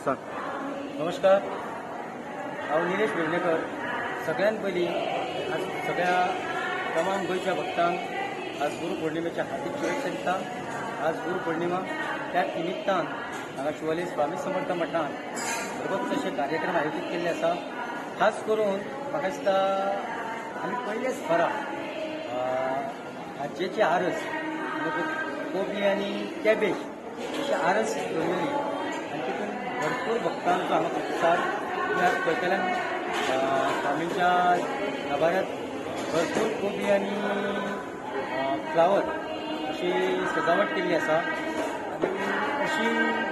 सांग. नमस्कार, हांव निलेश वेर्णेकर. सगळ्यात पयलीं आज सगळ्या तमाम गोंयच्या भक्तांक आज गुरू पौर्णिमेच्या हार्दिक शुभेच्छा दिता. आज गुरू पौर्णिमा त्या निमित्तान हांगा शिवोले स्वामी समर्थ मठान भरगच्च अशे कार्यक्रम आयोजीत केल्ले आसा. खास करून म्हाका दिसता आमी पयलेच फरा भाजयेची आरस कोबी आनी कॅबेज अशी आरस दवरलेली आनी तितून भरपूर भक्तांचो हांगा प्रतिसाद आज पळयतल्यान स्वामींच्या गाभाऱ्यांत भरपूर कोबी आनी फ्लावर अशी सजावट केल्ली आसा. आनी अशी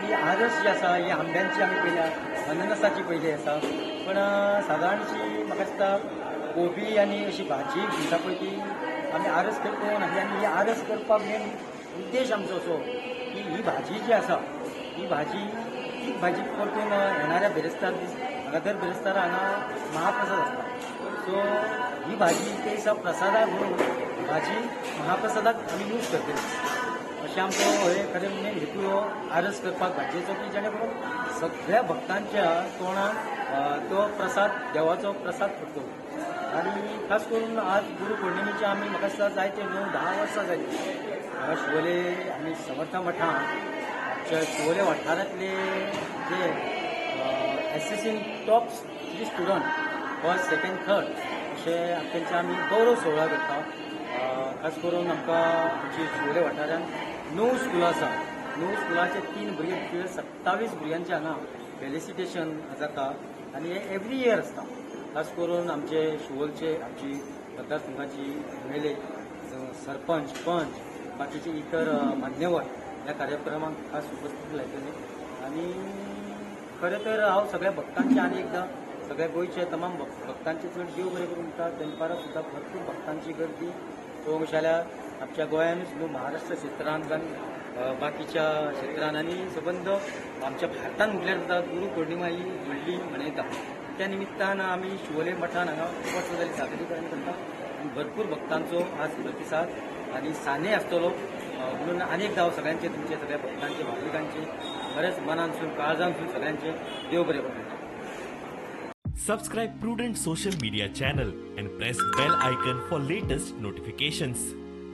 ही आरस जी आसा ही आंब्यांची आमी पयल्या अननसाची पयली आसा. पण सादारणशी म्हाका दिसता कोबी आनी अशी भाजी म्हणटा पळय ती आमी आरस करून आसली आनी ही आरस करपाक मेन उद्देश आमचो असो की ही भाजी जी आसा ही भाजी तीच भाजी परतून येणाऱ्या बेरेस्तार दीस हांगा दर बेरेस्तार हांगा महाप्रसाद आसता. सो ही भाजी ते दिसा प्रसादाक म्हणून भाजी महाप्रसादाक आमी यूज करतली अशें आमचो हे खरें मेन हेतू हो आरस करपाक भाजयेचो की जेणे करून सगळ्या भक्तांच्या तोंडात तो प्रसाद देवाचो प्रसाद पडटलो. आनी खास करून आज गुरू पौर्णिमेचे आमी म्हाका दिसता जायते 9-10 वर्सां जाली हांगा शिवोले आमी समर्थ मठान आमच्या शिवोले वाठारांतले जे एसएससीन top 3 student first second third अशे तेंचे आमी गौरव सोहळा करता. खास करून आमकां आमची शिवोले वाठारांत 9 स्कुलां आसा. 9 स्कुलाचे 3 भुरगे 27 भुरग्यांचे हांगा फेलिसिटेशन जाता आनी हे एवरी इयर आसता. खास करून आमचे शिवोलचे आमची मतदारसंघाची एमएलए सरपंच पंच बाकीचे इतर मान्यवर ह्या कार्यक्रमाक खास उपस्थित लायतले. आनी खरें तर हांव सगळ्या भक्तांचे आनी एकदां सगळ्या गोंयचे तमाम भक्तांचे चड देव बरें करून म्हणटा. दनपारां सुद्दां भरपूर भक्तांची गर्दी पळोवंक जाल्यार आमच्या गोंयानूच न्हू महाराष्ट्र क्षेत्रांत बाकीच्या क्षेत्रांत आनी सबंद आमच्या भारतांत म्हटल्यार सुद्दां गुरू पौर्णिमा ही व्हडली मनयता. त्या निमित्तान आमी शिवोले मठान हांगा खूब वर्सां जाली सादरीकरण करता आनी भरपूर भक्तांचो आज प्रतिसाद आनी साने आसतलो म्हणून आनी एकदां हांव सगळ्यांचे तुमचे सगळ्या भक्तांचे भाविकांचे बरेच मनानसून काळजांसून सगळ्यांचे देव बरें करूं. Subscribe Prudent social media channel and press bell icon for latest notifications.